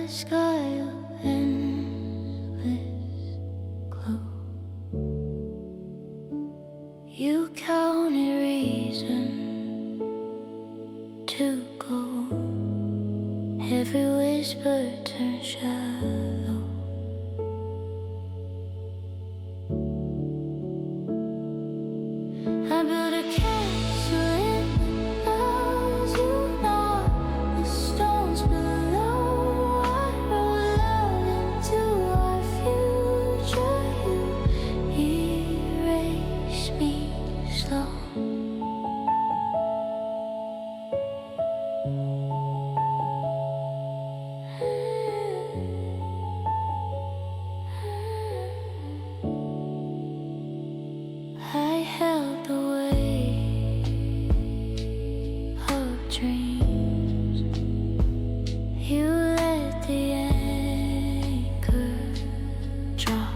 sky of endless glow. You counted reason to go. Every whisper turned shallow. I built a castle in the clouds, you know the stones below. I roll out into our future. You erase me slow. I held the weight of dreams. You let the anchor drop.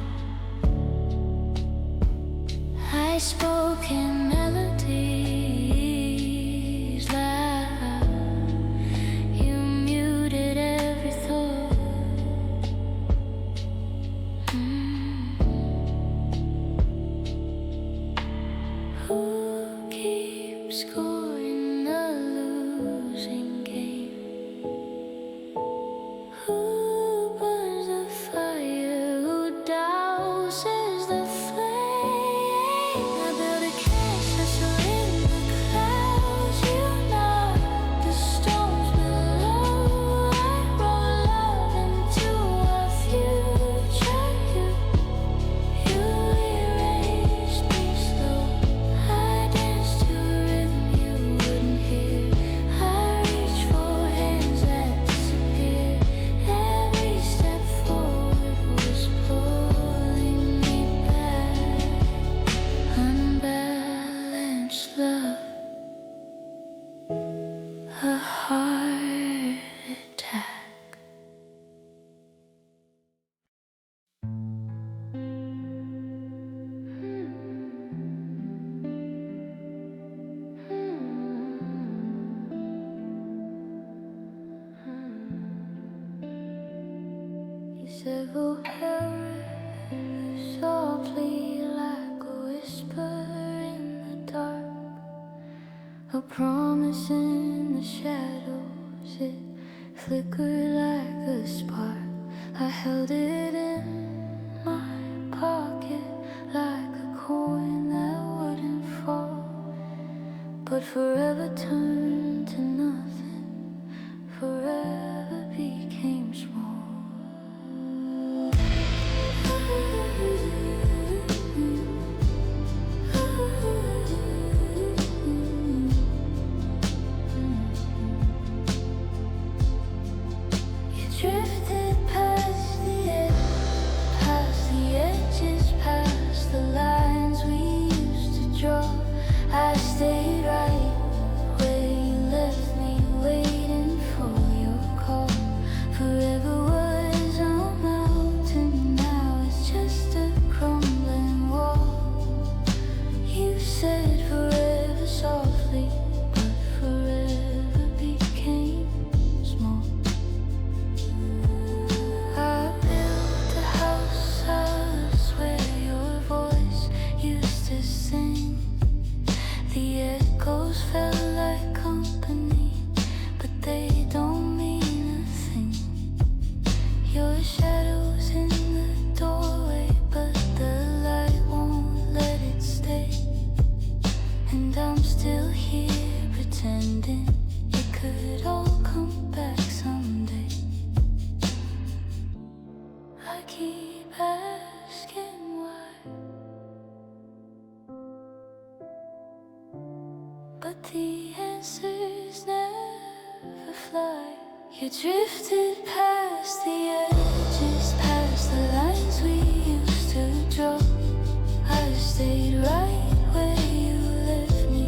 I spoke in melodies loud. You muted every thought. Who keeps scoring the losing game? Who burns the fire? Who douses the flame? I built a castle in the clouds. You know the storms below. I roll out into our future. You erased me slow. I danced to a rhythm you wouldn't hear. I reached for hands that disappeared. Every step forward was pulling me back. Unbalanced love, a heart attack. You said forever softly like a whisper in the dark, a promise in the shadows. It flickered like a spark. I held it in my pocket like a coin that wouldn't fall, but forever turned to nothing. Forever became small. You drifted past the edges, past the lines we used to draw. I stayed right where you left me, waiting for your call. Forever was a mountain, now it's just a crumbling wall. You said forever softly, but forever became small. I built a house, I swear your voice used to sing. The echoes felt like company, but they don't mean a thing. Your shadow's in the doorway, but the light won't let it stay. And I'm still here pretending it could all come back someday. I keep asking why, but the answers never fly. You drifted past the edges, past the lines we used to draw. I stayed right where you left me,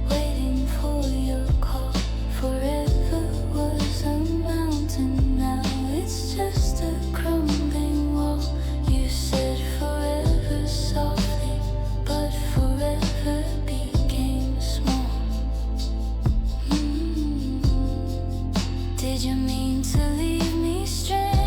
waiting for your call. Forever was a mountain, now it's just a crumbling wall. You said forever softly, but forever became small. Did you mean to leave me stranded?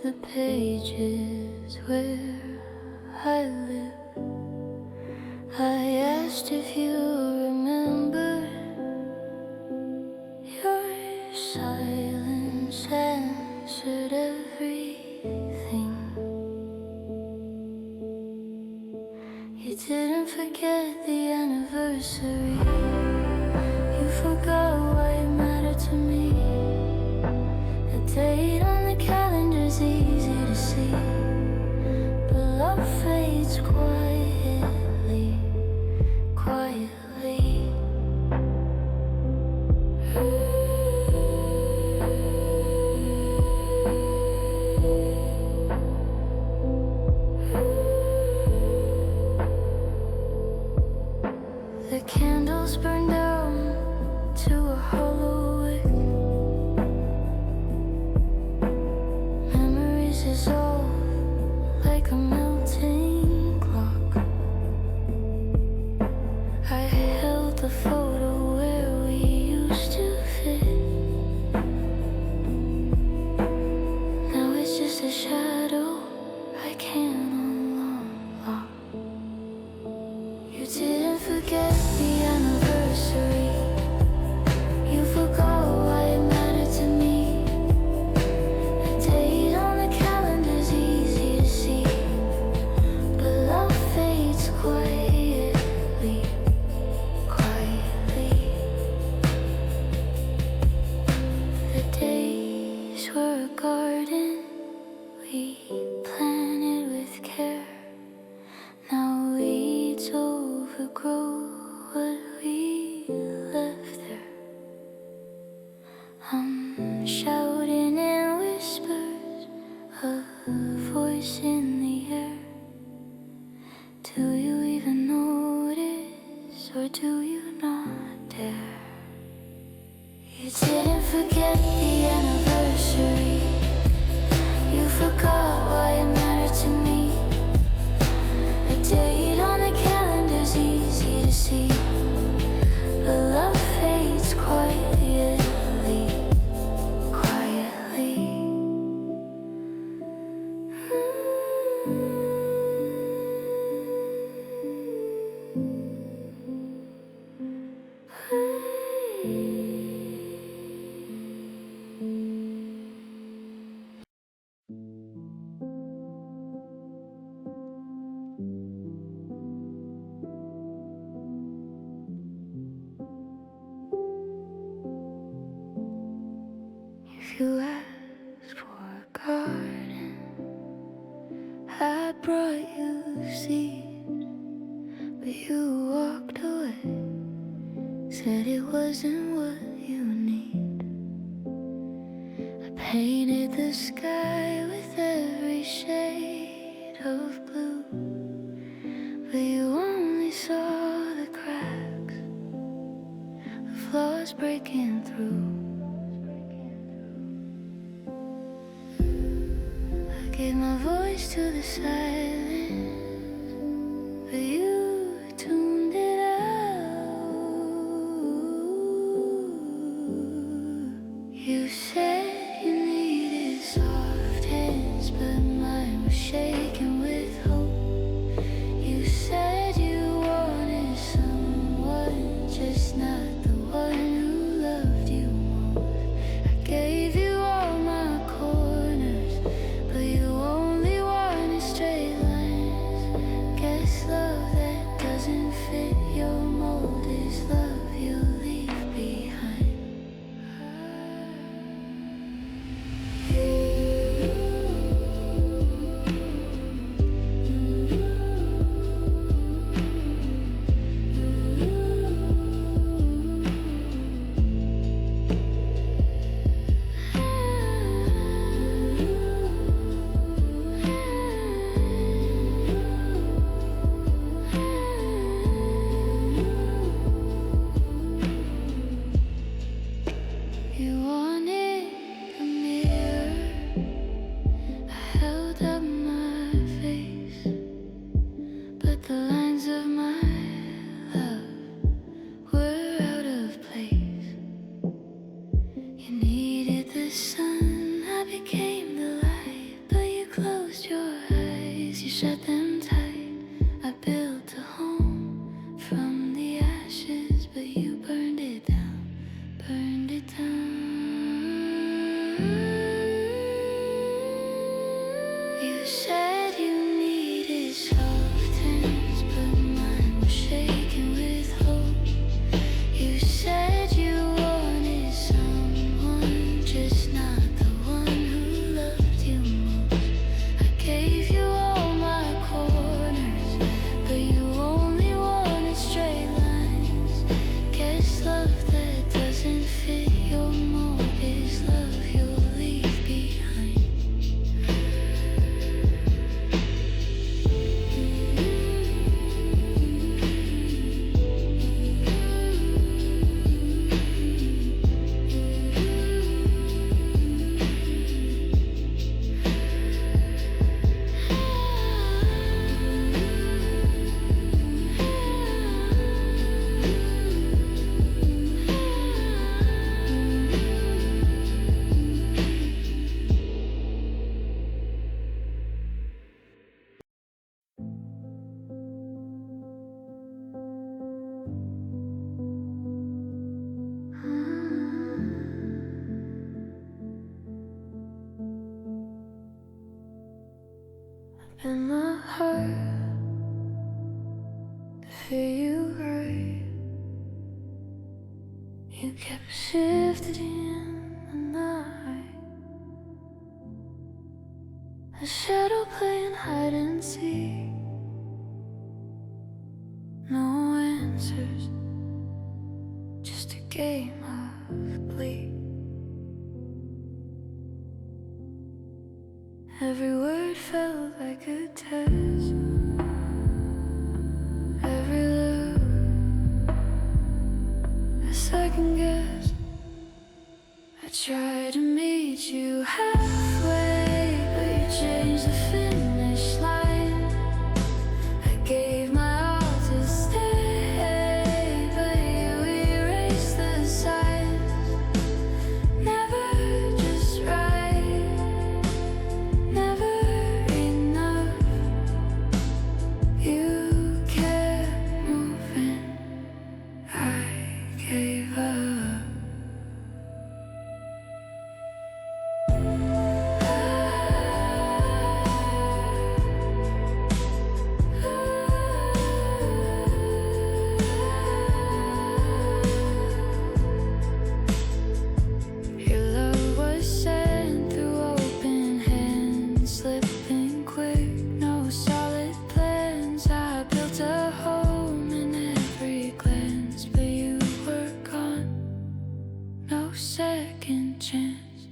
the pages where I live. I asked if you remember. Your silence answered everything. You didn't forget the anniversary. You forgot why it mattered to me. The date on the calendar's easy to see, but love fades quietly, quietly. The candles burn down to a hollow wick. Memories dissolve like a melting clock. I held the photo where we used to fit. Now it's just a shadow I can't unlock. You didn't forget the anniversary. You forgot why it mattered to me. The date on the calendar's easy to see, but love fades quietly, quietly. The days were a garden we planted with care. Now weeds overgrow what we left there. I'm shouting in whispers, a voice in the air. Do you even notice, or do you not dare? You didn't forget the anniversary. You forgot why it mattered to me. The date on the calendar's easy to see, but love fades quietly, quietly. If you asked for a garden, I brought you seeds, but you walked away, said it wasn't what you need. I painted the sky with every shade of blue, but you only saw the cracks, the flaws breaking through. Gave my voice to the silence, but you tuned it out. You said you needed soft hands, but mine was shaking with hope. You said you wanted someone, just not the one who loved you most. I gave you all my corners, but you only want a straight line. in my heart to feel you right. You kept shifting in the night, a shadow playing hide and seek. No answers, just a game of bleak. Every word felt like a test, every look a second guess. I tried to meet you halfway, but you changed the finish line. I gave my all to stay, but you erased the signs. Never just right, never enough. You kept moving, I gave up. Your love was sent through open hands, slipping quick, no solid plans. I built a home in every glance, but you were gone, no second chance.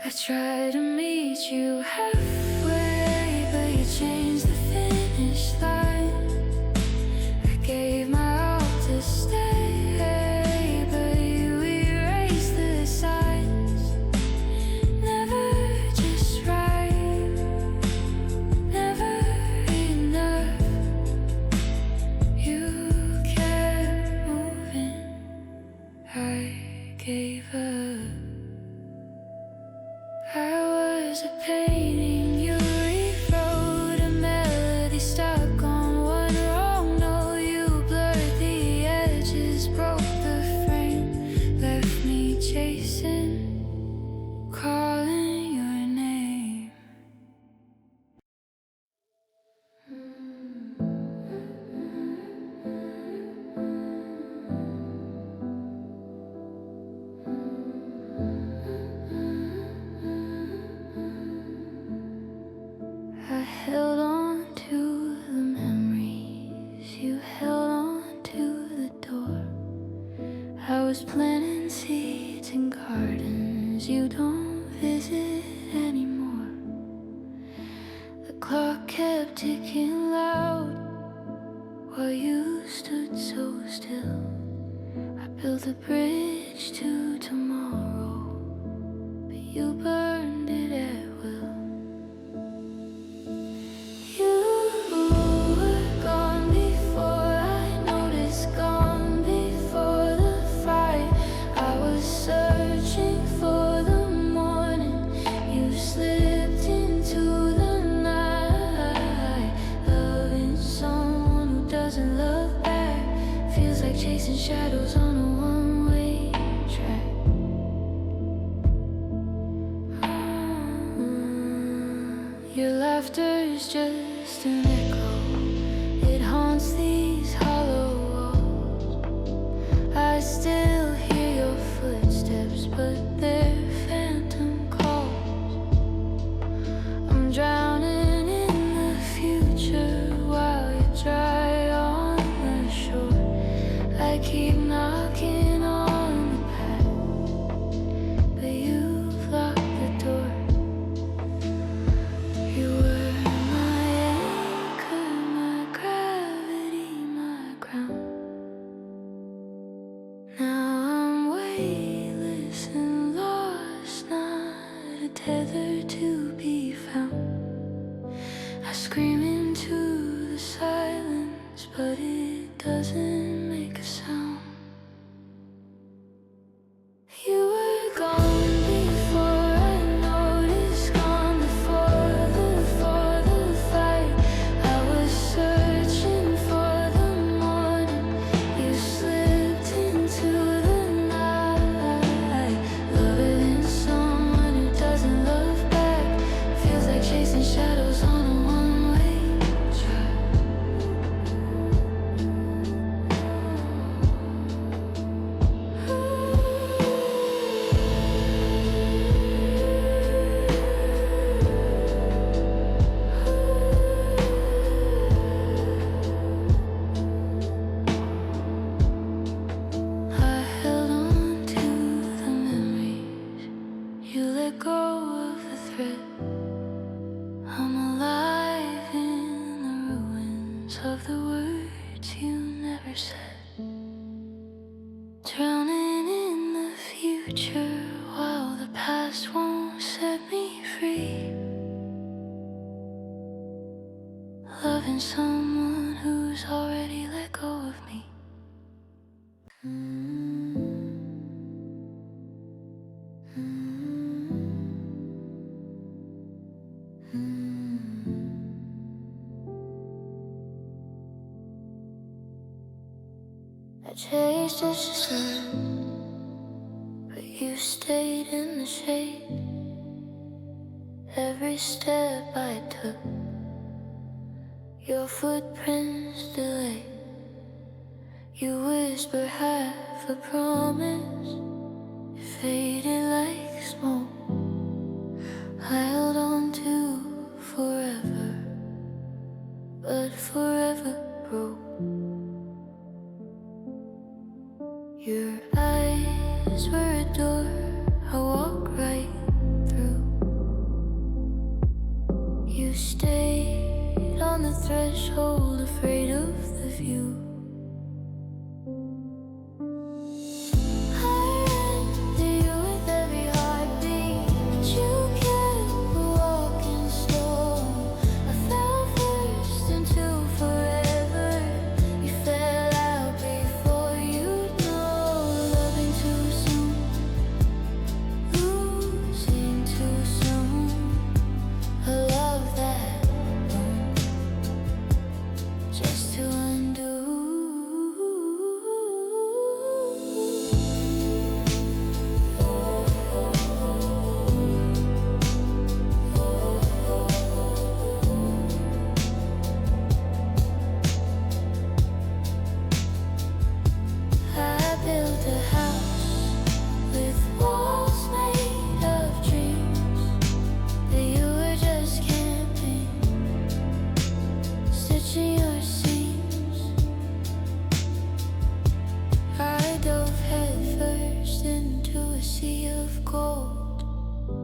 I tried to meet you halfway, but you changed the finish line. I gave my all to stay, but you erased the signs. Never just right, never enough. You kept moving, I gave up. I was a painting you rewrote, a melody stuck on one wrong note. You blurred the edges, broke the frame, left me chasing, calling your name. I held on to the memories, you held on to the door. I was planting seeds in gardens you don't visit anymore. The clock kept ticking loud while you stood so still. I built a bridge to tomorrow, but you burned it at will. You were gone before I noticed, gone before the fight. I was searching for the morning, you slipped into the night. Loving someone who doesn't love back feels like chasing shadows on a one-way track. Your laughter is just an echo, it haunts these hollow walls. I still hear your footsteps, but they're phantom calls. I'm drowning in the future while you dry on the shore. I keep knocking on the path, but you've locked the door. You were my anchor, my gravity, regret. I'm alive in the ruins of the words you never said, drowning in the future while the past won't set me free. Loving someone who's already let go of me. I chased the sun, but you stayed in the shade. Every step I took, your footprints delayed. You whisper half a promise, it faded like smoke. I held on to forever, but forever broke. Your eyes were a door I walked right through. You stayed on the threshold, afraid of the view.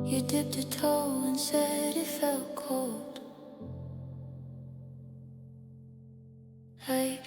You dipped a toe and said it felt cold. I